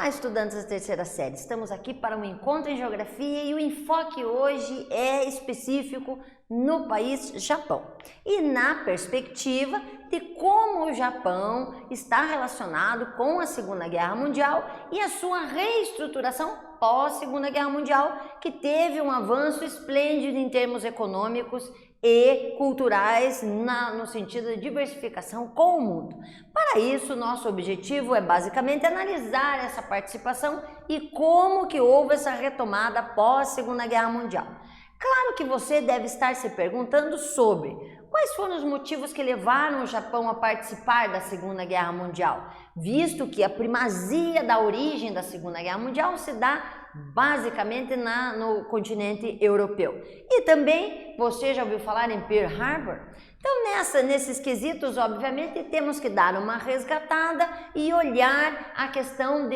Olá, estudantes da terceira série. Estamos aqui para um encontro em geografia e o enfoque hoje é específico no país Japão e na perspectiva de como o Japão está relacionado com a Segunda Guerra Mundial e a sua reestruturação pós-Segunda Guerra Mundial, que teve um avanço esplêndido em termos econômicos e culturais no sentido de diversificação com o mundo. Para isso, nosso objetivo é basicamente analisar essa participação e como que houve essa retomada pós Segunda Guerra Mundial. Claro que você deve estar se perguntando sobre quais foram os motivos que levaram o Japão a participar da Segunda Guerra Mundial, visto que a primazia da origem da Segunda Guerra Mundial se dá basicamente no continente europeu. E também você já ouviu falar em Pearl Harbor? Então nesses quesitos, obviamente, temos que dar uma resgatada e olhar a questão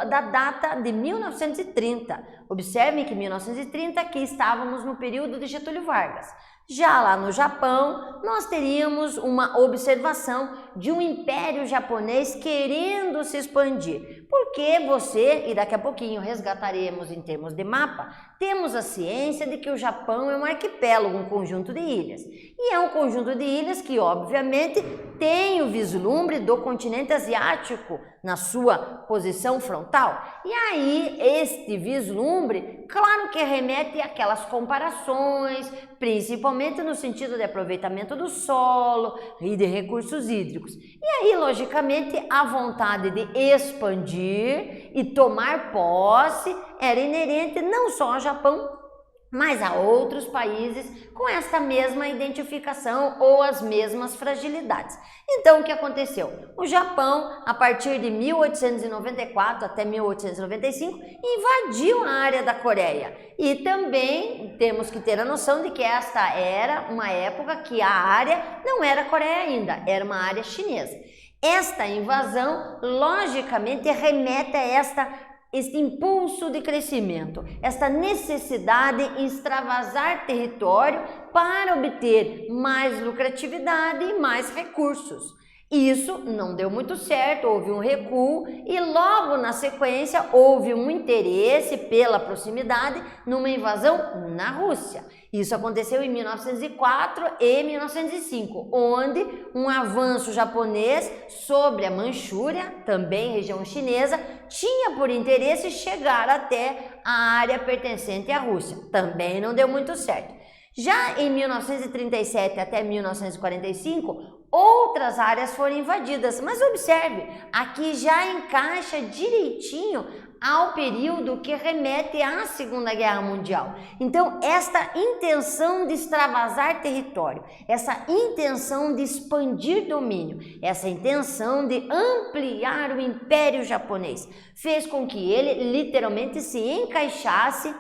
da data de 1930. Observem que em 1930 aqui estávamos no período de Getúlio Vargas. Já lá no Japão, nós teríamos uma observação de um império japonês querendo se expandir. Porque você, e daqui a pouquinho resgataremos em termos de mapa, temos a ciência de que o Japão é um arquipélago, um conjunto de ilhas. E é um conjunto de ilhas que, obviamente, tem o vislumbre do continente asiático na sua posição frontal. E aí, este vislumbre, claro que remete àquelas comparações, principalmente no sentido de aproveitamento do solo e de recursos hídricos. E aí, logicamente, a vontade de expandir e tomar posse era inerente não só ao Japão, mas a outros países com esta mesma identificação ou as mesmas fragilidades. Então, o que aconteceu? O Japão, a partir de 1894 até 1895, invadiu a área da Coreia. E também temos que ter a noção de que esta era uma época que a área não era Coreia ainda, era uma área chinesa. Esta invasão, logicamente, remete a este impulso de crescimento, esta necessidade em extravasar território para obter mais lucratividade e mais recursos. Isso não deu muito certo, houve um recuo e logo na sequência houve um interesse pela proximidade numa invasão na Rússia. Isso aconteceu em 1904 e 1905, onde um avanço japonês sobre a Manchúria, também região chinesa, tinha por interesse chegar até a área pertencente à Rússia. Também não deu muito certo. Já em 1937 até 1945, outras áreas foram invadidas, mas observe, aqui já encaixa direitinho ao período que remete à Segunda Guerra Mundial. Então, esta intenção de extravasar território, essa intenção de expandir domínio, essa intenção de ampliar o Império Japonês, fez com que ele literalmente se encaixasse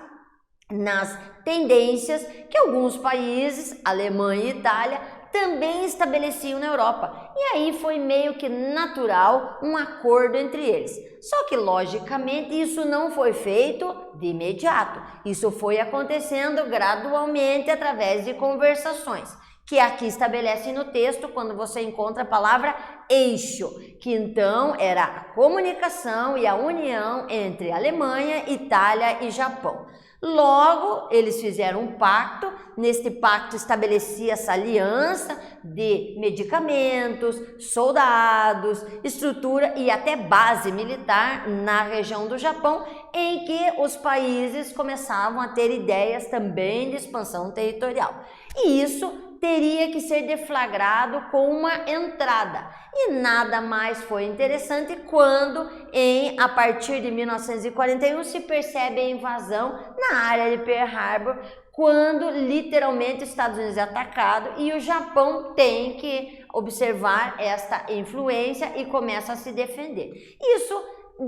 nas tendências que alguns países, Alemanha e Itália, também estabeleciam na Europa. E aí foi meio que natural um acordo entre eles. Só que, logicamente, isso não foi feito de imediato. Isso foi acontecendo gradualmente através de conversações, que aqui estabelecem no texto quando você encontra a palavra eixo, que então era a comunicação e a união entre Alemanha, Itália e Japão. Logo, eles fizeram um pacto, neste pacto estabelecia essa aliança de medicamentos, soldados, estrutura e até base militar na região do Japão, em que os países começavam a ter ideias também de expansão territorial. E isso teria que ser deflagrado com uma entrada. E nada mais foi interessante quando, a partir de 1941, se percebe a invasão na área de Pearl Harbor, quando literalmente os Estados Unidos é atacado e o Japão tem que observar esta influência e começa a se defender. Isso,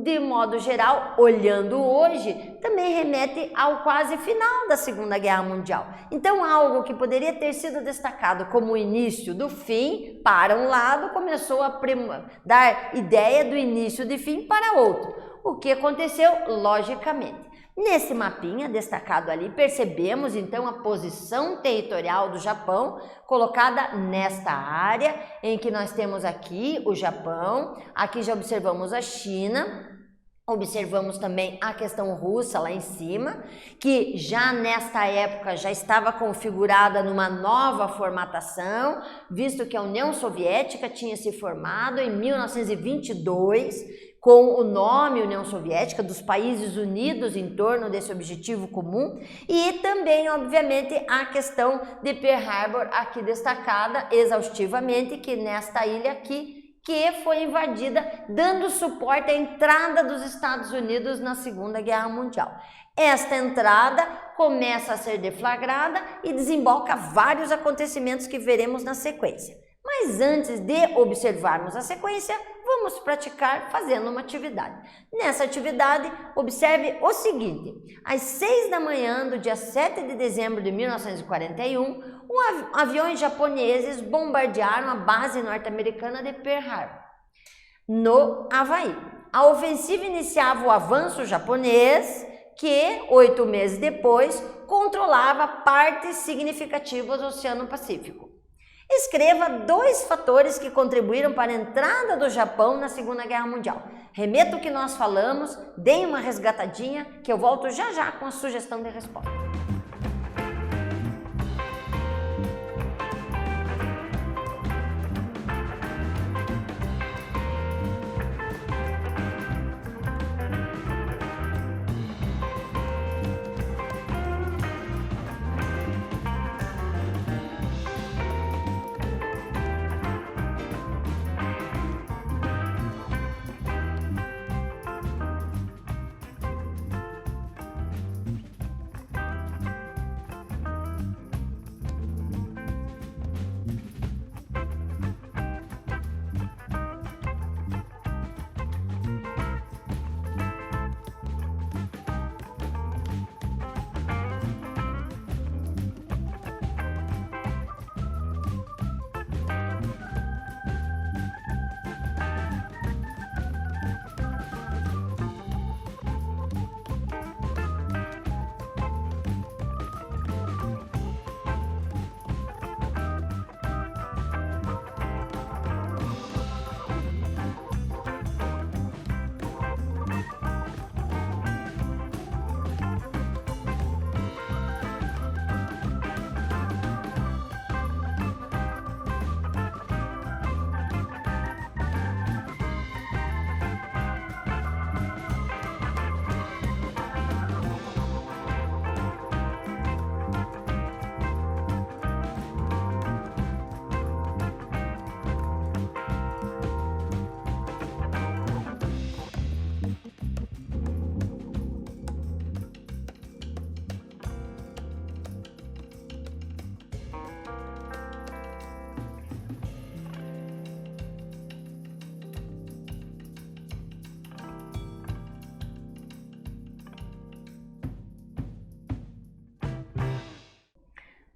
de modo geral, olhando hoje, também remete ao quase final da Segunda Guerra Mundial. Então, algo que poderia ter sido destacado como o início do fim, para um lado, começou a dar ideia do início de fim para outro. O que aconteceu? Logicamente. Nesse mapinha destacado ali, percebemos então a posição territorial do Japão colocada nesta área em que nós temos aqui o Japão, aqui já observamos a China Observamos também a questão russa lá em cima, que já nesta época já estava configurada numa nova formatação, visto que a União Soviética tinha se formado em 1922, com o nome União Soviética, dos países unidos em torno desse objetivo comum, e também, obviamente, a questão de Pearl Harbor, aqui destacada exaustivamente, que nesta ilha aqui, que foi invadida, dando suporte à entrada dos Estados Unidos na Segunda Guerra Mundial. Esta entrada começa a ser deflagrada e desemboca vários acontecimentos que veremos na sequência. Mas antes de observarmos a sequência, vamos praticar fazendo uma atividade. Nessa atividade, observe o seguinte: às 6 da manhã do dia 7 de dezembro de 1941, aviões japoneses bombardearam a base norte-americana de Pearl Harbor, no Havaí. A ofensiva iniciava o avanço japonês, que 8 meses depois controlava partes significativas do Oceano Pacífico. Escreva 2 fatores que contribuíram para a entrada do Japão na Segunda Guerra Mundial. Remeta o que nós falamos, deem uma resgatadinha, que eu volto já já com a sugestão de resposta.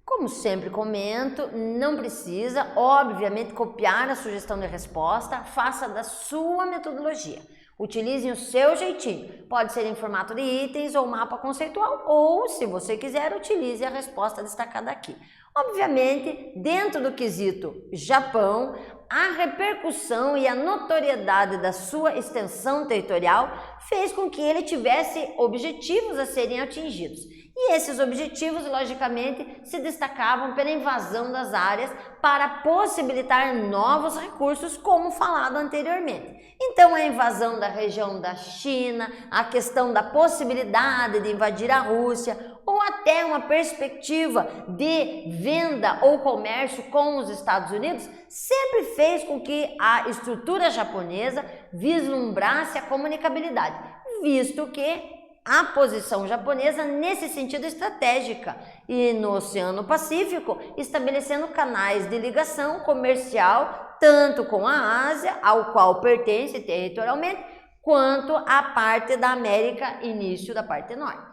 Como sempre comento, não precisa, obviamente, copiar a sugestão de resposta, faça da sua metodologia. Utilize o seu jeitinho, pode ser em formato de itens ou mapa conceitual, ou, se você quiser, utilize a resposta destacada aqui. Obviamente, dentro do quesito Japão, a repercussão e a notoriedade da sua extensão territorial fez com que ele tivesse objetivos a serem atingidos. E esses objetivos, logicamente, se destacavam pela invasão das áreas para possibilitar novos recursos, como falado anteriormente. Então, a invasão da região da China, a questão da possibilidade de invadir a Rússia, ou até uma perspectiva de venda ou comércio com os Estados Unidos, sempre fez com que a estrutura japonesa vislumbrasse a comunicabilidade, visto que a posição japonesa nesse sentido estratégica e no Oceano Pacífico, estabelecendo canais de ligação comercial tanto com a Ásia, ao qual pertence territorialmente, quanto a parte da América, início da parte norte.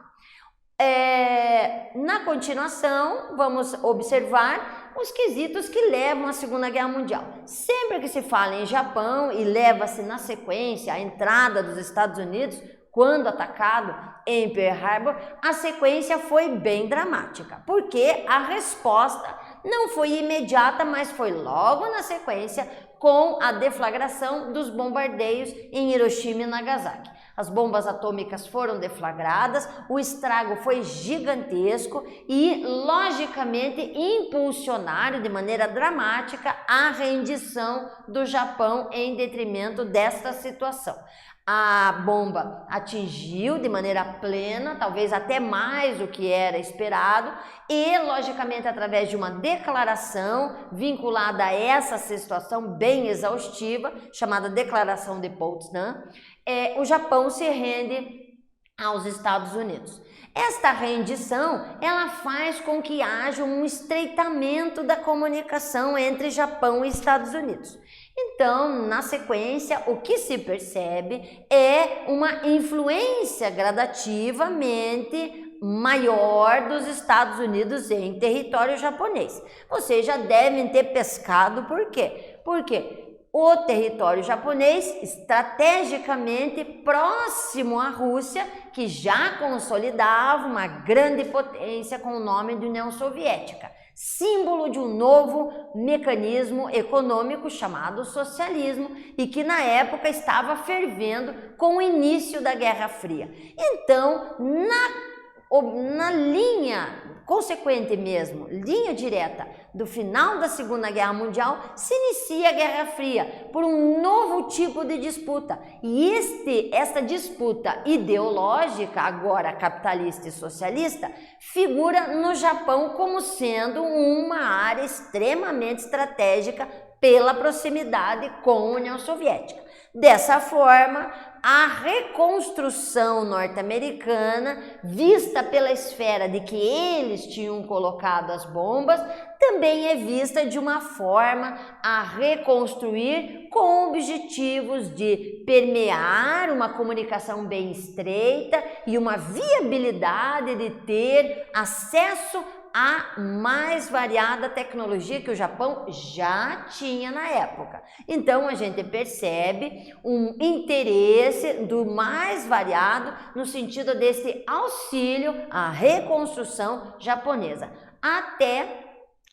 Na continuação, vamos observar os quesitos que levam à Segunda Guerra Mundial. Sempre que se fala em Japão e leva-se na sequência a entrada dos Estados Unidos, quando atacado em Pearl Harbor, a sequência foi bem dramática, porque a resposta não foi imediata, mas foi logo na sequência com a deflagração dos bombardeios em Hiroshima e Nagasaki. as bombas atômicas foram deflagradas, o estrago foi gigantesco e, logicamente, impulsionaram de maneira dramática a rendição do Japão em detrimento desta situação. A bomba atingiu de maneira plena, talvez até mais do que era esperado, e, logicamente, através de uma declaração vinculada a essa situação bem exaustiva, chamada Declaração de Potsdam, o Japão se rende aos Estados Unidos. Esta rendição, ela faz com que haja um estreitamento da comunicação entre Japão e Estados Unidos. Então, na sequência, o que se percebe é uma influência gradativamente maior dos Estados Unidos em território japonês. Vocês já devem ter pescado por quê? Porque o território japonês, estrategicamente próximo à Rússia, que já consolidava uma grande potência com o nome de União Soviética, símbolo de um novo mecanismo econômico chamado socialismo e que na época estava fervendo com o início da Guerra Fria. Então, na linha consequente mesmo, linha direta do final da Segunda Guerra Mundial, se inicia a Guerra Fria por um novo tipo de disputa. E esta disputa ideológica, agora capitalista e socialista, figura no Japão como sendo uma área extremamente estratégica pela proximidade com a União Soviética. Dessa forma, a reconstrução norte-americana, vista pela esfera de que eles tinham colocado as bombas, também é vista de uma forma a reconstruir com objetivos de permear uma comunicação bem estreita e uma viabilidade de ter acesso a mais variada tecnologia que o Japão já tinha na época. Então, a gente percebe um interesse do mais variado no sentido desse auxílio à reconstrução japonesa. Até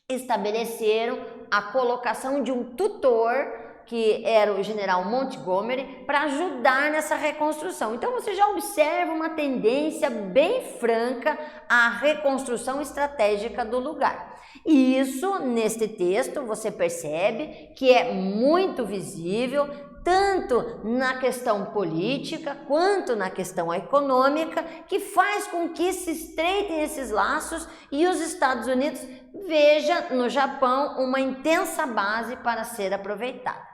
estabeleceram a colocação de um tutor, que era o general Montgomery, para ajudar nessa reconstrução. Então, você já observa uma tendência bem franca à reconstrução estratégica do lugar. E isso, neste texto, você percebe que é muito visível, tanto na questão política quanto na questão econômica, que faz com que se estreitem esses laços e os Estados Unidos vejam no Japão uma intensa base para ser aproveitada.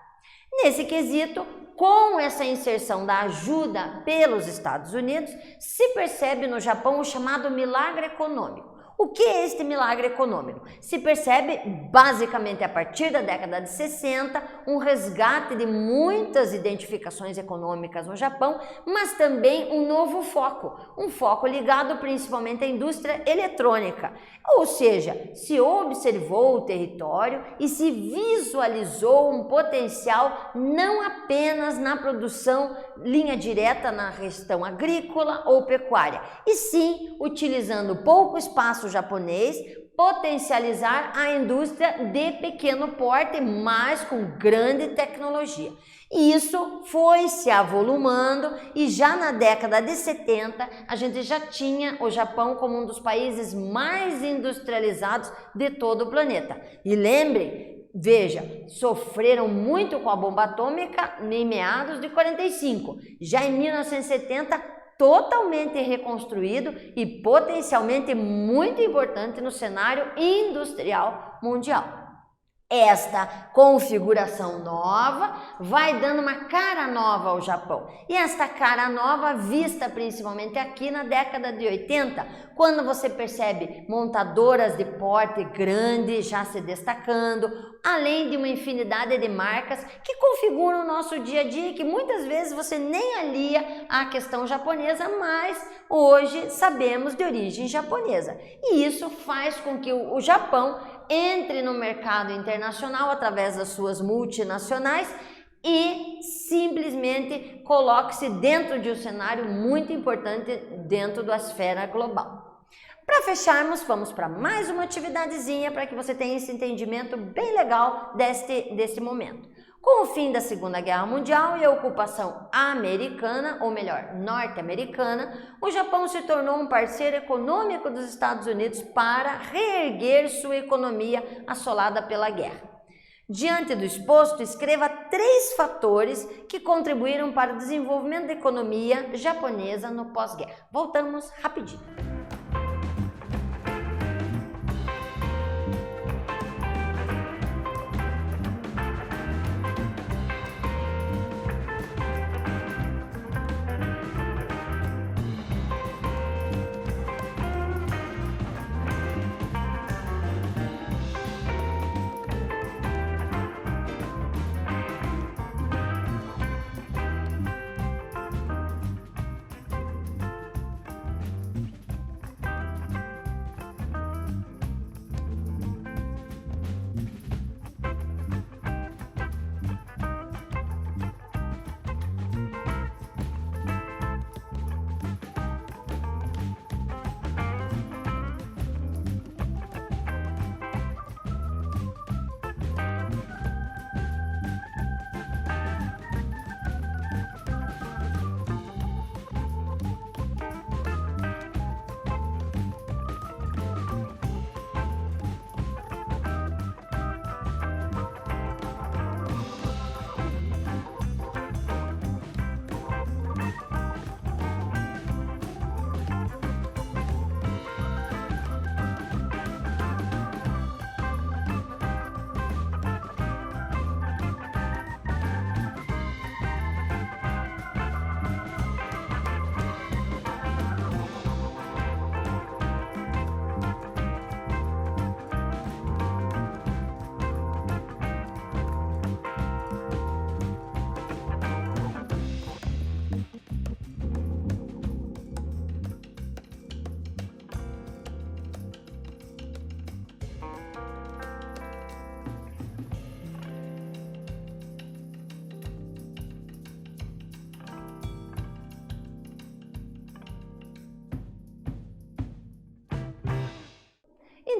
Nesse quesito, com essa inserção da ajuda pelos Estados Unidos, se percebe no Japão o chamado milagre econômico. O que é este milagre econômico? Se percebe basicamente a partir da década de 60 um resgate de muitas identificações econômicas no Japão, mas também um novo foco, um foco ligado principalmente à indústria eletrônica. Ou seja, se observou o território e se visualizou um potencial não apenas na produção linha direta na questão agrícola ou pecuária, e sim utilizando pouco espaço japonês, potencializar a indústria de pequeno porte, mas com grande tecnologia. E isso foi se avolumando e já na década de 70 a gente já tinha o Japão como um dos países mais industrializados de todo o planeta. E lembre, veja, sofreram muito com a bomba atômica em meados de 45. Já em 1970, totalmente reconstruído e potencialmente muito importante no cenário industrial mundial. Esta configuração nova vai dando uma cara nova ao Japão. E esta cara nova vista principalmente aqui na década de 80, quando você percebe montadoras de porte grande já se destacando, além de uma infinidade de marcas que configuram o nosso dia a dia e que muitas vezes você nem alia à questão japonesa, mas hoje sabemos de origem japonesa. E isso faz com que o Japão entre no mercado internacional através das suas multinacionais e simplesmente coloque-se dentro de um cenário muito importante dentro da esfera global. Para fecharmos, vamos para mais uma atividadezinha para que você tenha esse entendimento bem legal deste momento. Com o fim da Segunda Guerra Mundial e a ocupação americana, ou melhor, norte-americana, o Japão se tornou um parceiro econômico dos Estados Unidos para reerguer sua economia assolada pela guerra. Diante do exposto, escreva 3 fatores que contribuíram para o desenvolvimento da economia japonesa no pós-guerra. Voltamos rapidinho.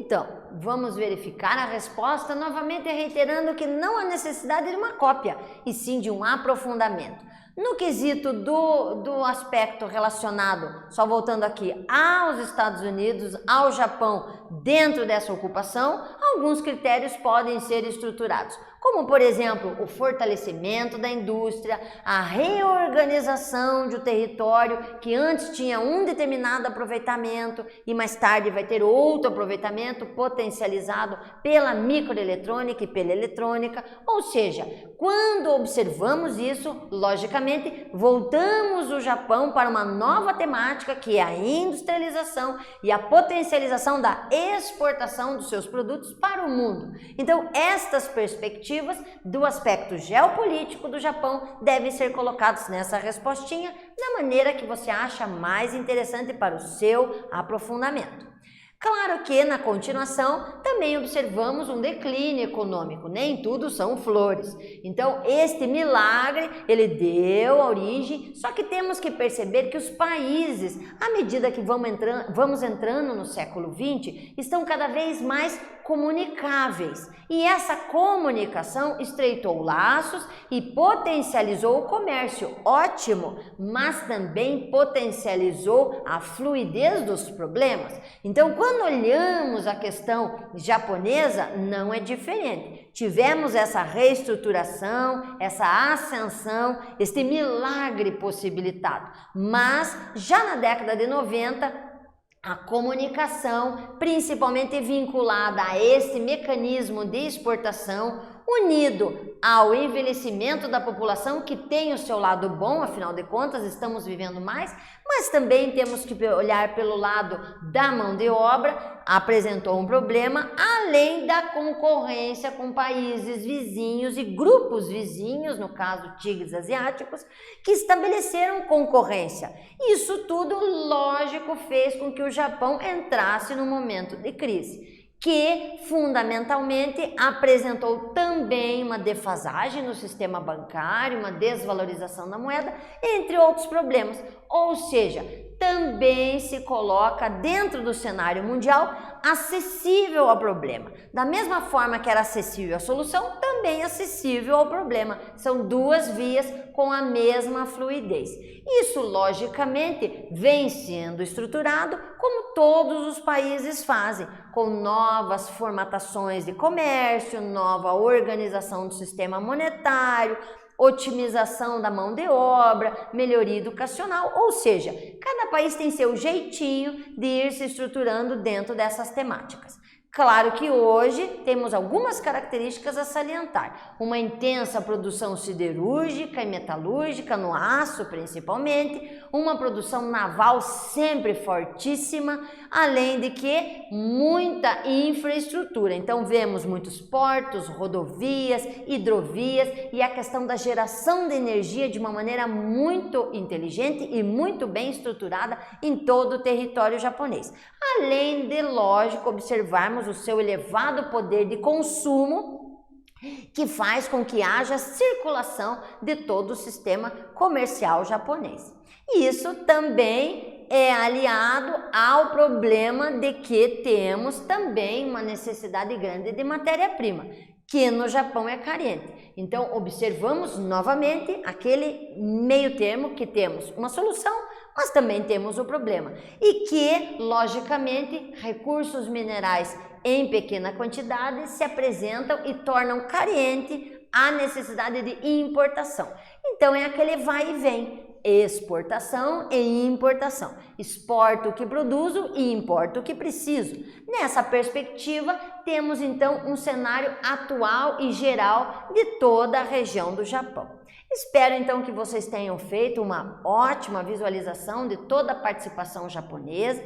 Então, vamos verificar a resposta novamente reiterando que não há necessidade de uma cópia, e sim de um aprofundamento. No quesito do aspecto relacionado, só voltando aqui, aos Estados Unidos, ao Japão, dentro dessa ocupação, alguns critérios podem ser estruturados, como, por exemplo, o fortalecimento da indústria, a reorganização de um território que antes tinha um determinado aproveitamento e mais tarde vai ter outro aproveitamento potencializado pela microeletrônica e pela eletrônica, ou seja, quando observamos isso, logicamente, voltamos o Japão para uma nova temática que é a industrialização e a potencialização da exportação dos seus produtos para o mundo. Então, estas perspectivas do aspecto geopolítico do Japão devem ser colocadas nessa respostinha da maneira que você acha mais interessante para o seu aprofundamento. Claro que na continuação também observamos um declínio econômico, nem tudo são flores. Então este milagre, ele deu origem, só que temos que perceber que os países, à medida que vamos entrando no século XX, estão cada vez mais comunicáveis. E essa comunicação estreitou laços e potencializou o comércio, ótimo, mas também potencializou a fluidez dos problemas. Então, quando olhamos a questão japonesa, não é diferente. Tivemos essa reestruturação, essa ascensão, este milagre possibilitado. Mas, já na década de 90, a comunicação, principalmente vinculada a esse mecanismo de exportação, unido ao envelhecimento da população, que tem o seu lado bom, afinal de contas estamos vivendo mais, mas também temos que olhar pelo lado da mão de obra, apresentou um problema, além da concorrência com países vizinhos e grupos vizinhos, no caso tigres asiáticos, que estabeleceram concorrência. Isso tudo, lógico, fez com que o Japão entrasse num momento de crise, que fundamentalmente apresentou também uma defasagem no sistema bancário, uma desvalorização da moeda, entre outros problemas. Ou seja, também se coloca dentro do cenário mundial acessível ao problema. Da mesma forma que era acessível à solução, também acessível ao problema. São duas vias com a mesma fluidez. Isso, logicamente, vem sendo estruturado como todos os países fazem, com novas formatações de comércio, nova organização do sistema monetário, otimização da mão de obra, melhoria educacional, ou seja, cada país tem seu jeitinho de ir se estruturando dentro dessas temáticas. Claro que hoje temos algumas características a salientar. Uma intensa produção siderúrgica e metalúrgica, no aço principalmente, uma produção naval sempre fortíssima, além de que muita infraestrutura. Então vemos muitos portos, rodovias, hidrovias e a questão da geração de energia de uma maneira muito inteligente e muito bem estruturada em todo o território japonês. Além de, lógico, observarmos o seu elevado poder de consumo, que faz com que haja circulação de todo o sistema comercial japonês. E isso também é aliado ao problema de que temos também uma necessidade grande de matéria-prima, que no Japão é carente. Então, observamos novamente aquele meio termo que temos uma solução, mas também temos o problema. E que, logicamente, recursos minerais em pequena quantidade se apresentam e tornam carente a necessidade de importação. Então, é aquele vai e vem, exportação e importação. Exporto o que produzo e importo o que preciso. Nessa perspectiva, temos então um cenário atual e geral de toda a região do Japão. Espero então que vocês tenham feito uma ótima visualização de toda a participação japonesa.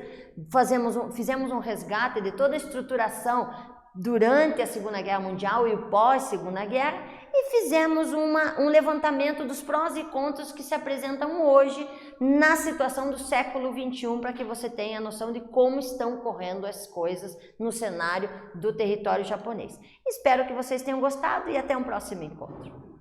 Fizemos um resgate de toda a estruturação durante a Segunda Guerra Mundial e o pós-Segunda Guerra e fizemos um levantamento dos prós e contras que se apresentam hoje na situação do século XXI, para que você tenha noção de como estão correndo as coisas no cenário do território japonês. Espero que vocês tenham gostado e até um próximo encontro.